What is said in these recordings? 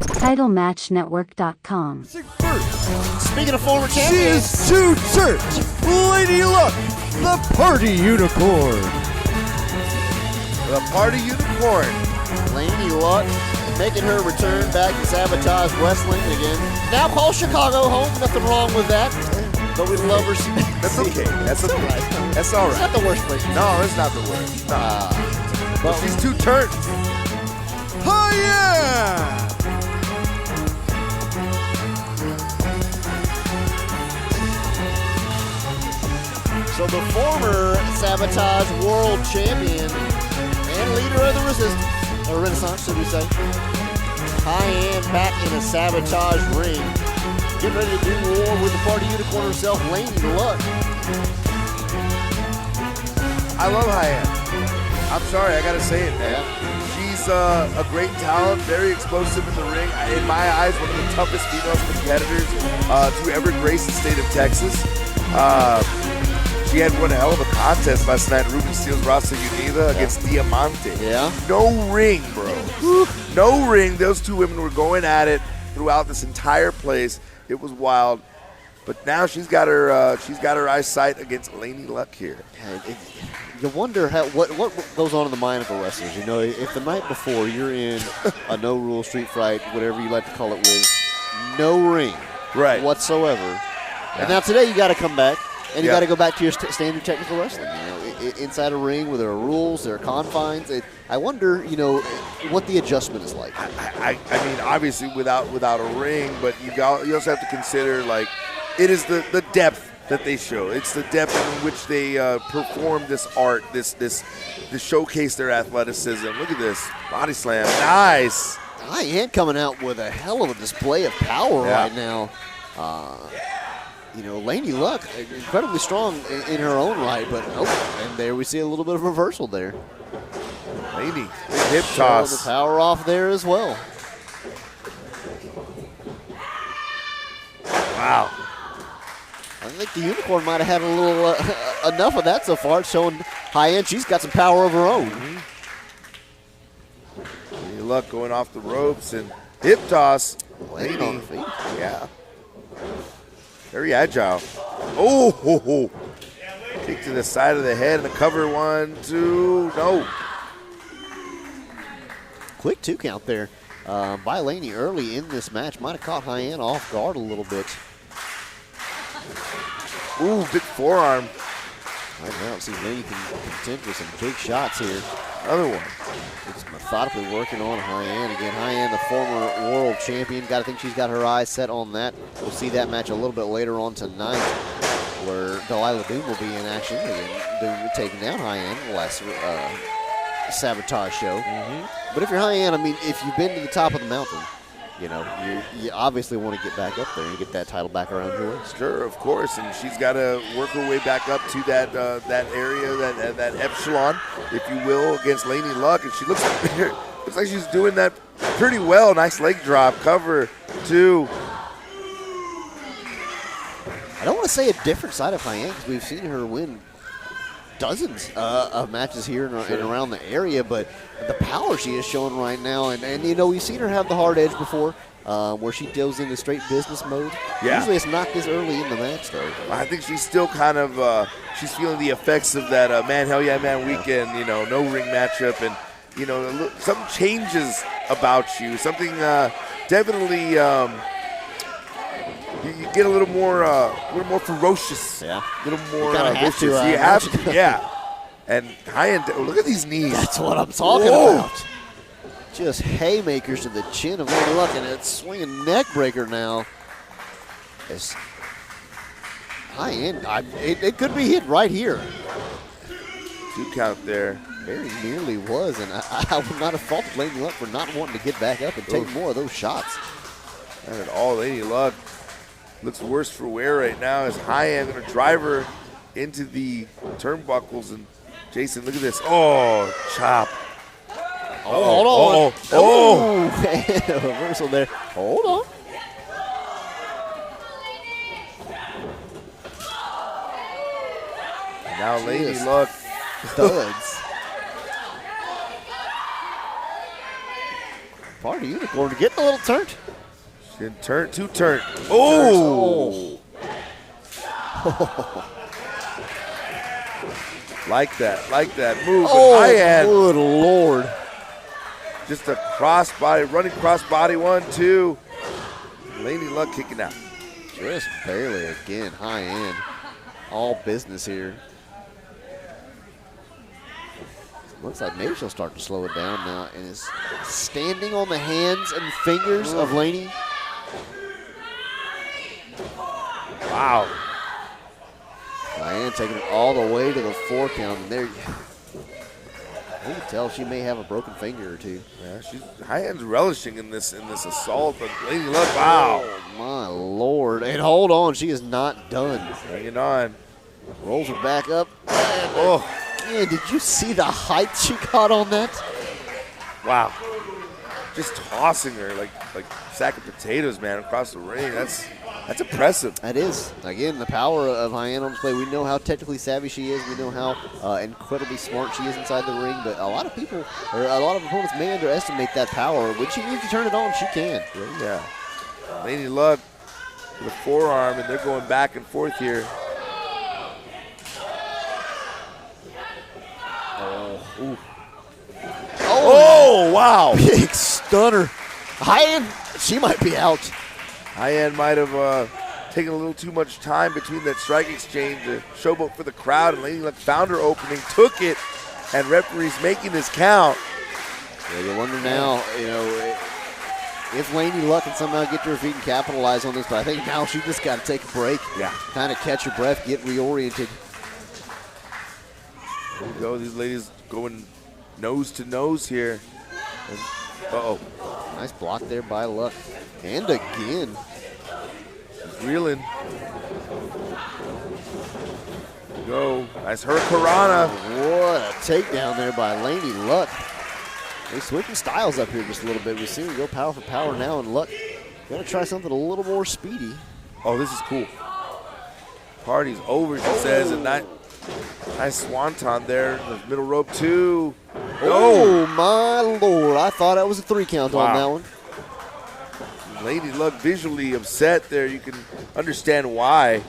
TitleMatchNetwork.com. Speaking of former She champions, is to church, Laynie Luck, the party unicorn. The party unicorn. Laynie Luck making her return back to Sabotage Wrestling again. Now call Chicago home. Nothing wrong with that. But we love her. That's okay. That's okay. Right. That's all It's right. not the worst place. No, it's not the worst. Nah. But She's too turned. Hyan! So the former Sabotage World Champion and leader of the Resistance, or Renaissance, should we say, Hyan back in a Sabotage ring. Getting ready to do war with the party unicorn herself, Laynie Luck. I love Hyan. I'm sorry, I gotta say it, man. She's a great talent, very explosive in the ring. In my eyes, one of the toughest female competitors to ever grace the state of Texas. She had one hell of a contest last night. Ruby Steele's Rasa Unida against Diamante. Yeah. No ring, bro. No ring. Those two women were going at it throughout this entire place. It was wild. But now she's got her eyesight against Laynie Luck here. You wonder what goes on in the mind of the wrestlers. You know, if the night before you're in a no-rule street fight, whatever you like to call it, with no ring whatsoever. And now today you got to come back. And you got to go back to your standard technical wrestling. You know, inside a ring where there are rules, there are confines. I wonder, you know, what the adjustment is like. I mean, obviously without a ring, but you also have to consider, like, it is the depth that they show. It's the depth in which they perform this art, this showcase their athleticism. Look at this body slam, nice. Hyan coming out with a hell of a display of power right now. You know, Laynie Luck, incredibly strong in her own right, but and there we see a little bit of reversal there. Laynie, hip toss. The power off there as well. Wow. I think the unicorn might have had a little enough of that so far. It's showing Hyan she's got some power of her own. Laynie Luck going off the ropes and hip toss. Laying on the feet. Yeah. Very agile. Oh, kick to the side of the head and the cover. 1, 2, no. Quick 2 count there by Laynie early in this match. Might have caught Hyan off guard a little bit. Ooh, big forearm. Right now, see Laynie can contend with some big shots here. Another one. Just methodically working on Hyan. Again, Hyan, the former world champion. Got to think she's got her eyes set on that. We'll see that match a little bit later on tonight, where Delilah Doom will be in action. Again, Doom taking down Hyan the last Sabotage show. But if you're Hyan, I mean, if you've been to the top of the mountain, you know, you obviously want to get back up there and get that title back around your waist. Sure, of course, and she's got to work her way back up to that area, that epsilon, if you will, against Laynie Luck, and she looks like she's doing that pretty well. Nice leg drop, cover 2. I don't want to say a different side of Hyan because we've seen her win dozens of matches here and around the area, but the power she is showing right now, and you know, we've seen her have the hard edge before, where she goes into straight business mode. Yeah. Usually it's not this early in the match, though. I think she's still kind of she's feeling the effects of that man, hell yeah, man weekend, you know, no ring matchup, and you know, some changes about you, something definitely. You get a little more ferocious. Yeah. A little more have to, vicious. You have to, yeah. And Hyan, look at these knees. That's what I'm talking about. Just haymakers to the chin of Laynie Luck, and it's swinging neck breaker now. It's Hyan, it could be hit right here. 2 count there. Very nearly was, and I would not have faulted Laynie Luck for not wanting to get back up and take more of those shots. Not at all. Laynie Luck looks worse for wear right now as Hyan going to drive her into the turnbuckles. And Jason, look at this. Oh, chop. Hold on. Oh. Reversal there. Hold on. And now Laynie Luck. Thuds. Party Unicorn getting a little turned. Two turn. Oh! Like that move. Oh, Hyan. good Lord. Just a crossbody, running crossbody, 1, 2. Laynie Luck kicking out. Just barely again, Hyan. All business here. Looks like maybe she'll start to slow it down now and is standing on the hands and fingers of Laynie. Wow. Hyan taking it all the way to the 4 count, and there you can tell she may have a broken finger or two. Yeah, Hyan's relishing in this assault, but Laynie Luck, wow. Oh my Lord. And hold on, she is not done. Hanging on. Rolls her back up. Oh. Man, did you see the height she got on that? Wow. Just tossing her like a sack of potatoes, man, across the ring. That's impressive. That is. Again, the power of Hyan on display. We know how technically savvy she is. We know how incredibly smart she is inside the ring. But a lot of people, or a lot of opponents may underestimate that power. When she needs to turn it on, she can. Yeah. Laynie Luck with a forearm, and they're going back and forth here. Ooh. Oh, wow. Big stunner. Hyan, she might be out. Hyan might have taken a little too much time between that strike exchange to showboat for the crowd, and Laynie Luck found her opening, took it, and referee's making this count. Yeah, you wonder now, if Laynie Luck can somehow get to her feet and capitalize on this, but I think now she just got to take a break. Yeah. Kind of catch her breath, get reoriented. There you go. These ladies going nose to nose here. And, uh-oh. Nice block there by Luck. And again. She's reeling. Go. Nice Hurricanrana. What a takedown there by Laynie Luck. They're switching styles up here just a little bit. We've seen her go power for power now, and Luck gonna try something a little more speedy. Oh, this is cool. Party's over, she says, and that nice swanton there in the middle rope too. Oh my Lord! I thought that was a 3 count on that one. Laynie Luck visually upset there. You can understand why.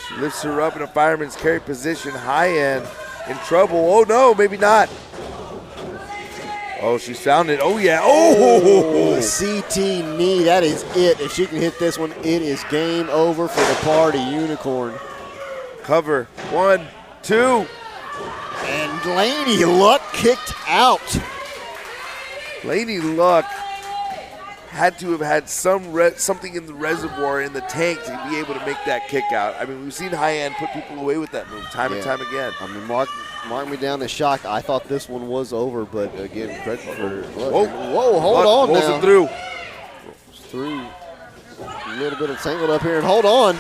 She lifts her up in a fireman's carry position. Hyan in trouble. Oh no, maybe not. Oh, she's found it. Oh yeah. Oh! CT knee. That is it. If she can hit this one, it is game over for the Party Unicorn. Cover. 1, 2. And Laynie Luck kicked out. Laynie Luck had to have had something in the reservoir, in the tank, to be able to make that kick out. I mean, we've seen Hyan put people away with that move time and time again. I mean, mark me down as shocked. I thought this one was over, but again, credit for Luck. Whoa, hold on rolls now. it through. Through a little bit of tangled up here, and hold on.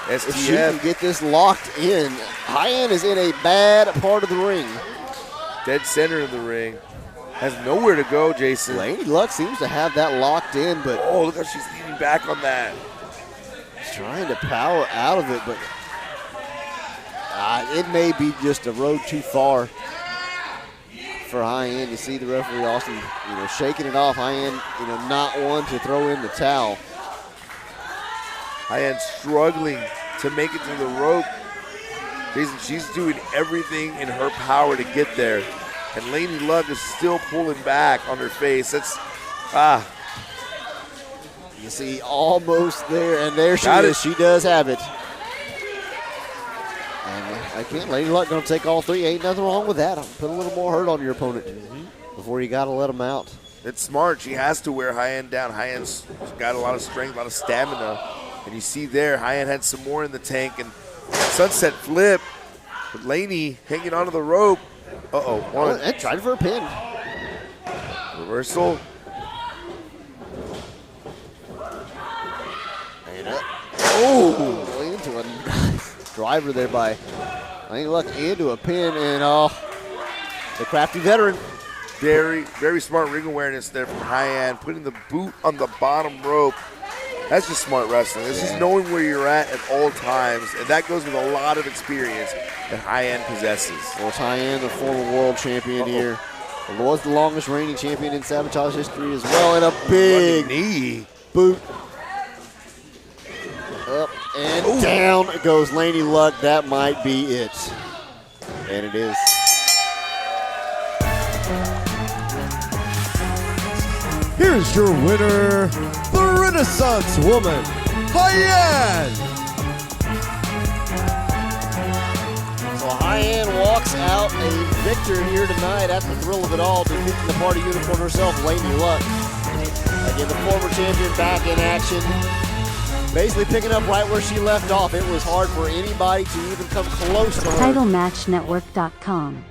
STF. If she can get this locked in, Hyan is in a bad part of the ring. Dead center of the ring. Has nowhere to go, Jason. Laynie Luck seems to have that locked in, but oh, look how she's leaning back on that. Trying to power out of it, but it may be just a road too far for Hyan. You see the referee Austin, shaking it off. Hyan, not one to throw in the towel. Hyan struggling to make it to the rope. Jason, she's doing everything in her power to get there. And Laynie Luck is still pulling back on her face. That's, You see, almost there, and there she is. She does have it. And again, Laynie Luck going to take all 3. Ain't nothing wrong with that. Put a little more hurt on your opponent before you got to let him out. It's smart. She has to wear Hyan down. Hyan's got a lot of strength, a lot of stamina. And you see there, Hyan had some more in the tank. And sunset flip with Laynie hanging onto the rope. One. And tried for a pin. Reversal. And up. Oh, into a nice driver there by Laynie Luck into a pin. And the crafty veteran. Very, very smart ring awareness there from Hyan. Putting the boot on the bottom rope. That's just smart wrestling. It's just knowing where you're at all times, and that goes with a lot of experience that Hyan possesses. Well, it's Hyan, the former world champion here. Was the longest reigning champion in Sabotage history as well, and a big knee boot. Up and down goes Laynie Luck. That might be it. And it is. Here's your winner, the Renaissance Woman Hyan. So Hyan walks out a victor here tonight at the thrill of it all, defeating the party unicorn herself, Laynie Luck. Again, the former champion back in action. Basically picking up right where she left off. It was hard for anybody to even come close to her. TitleMatchNetwork.com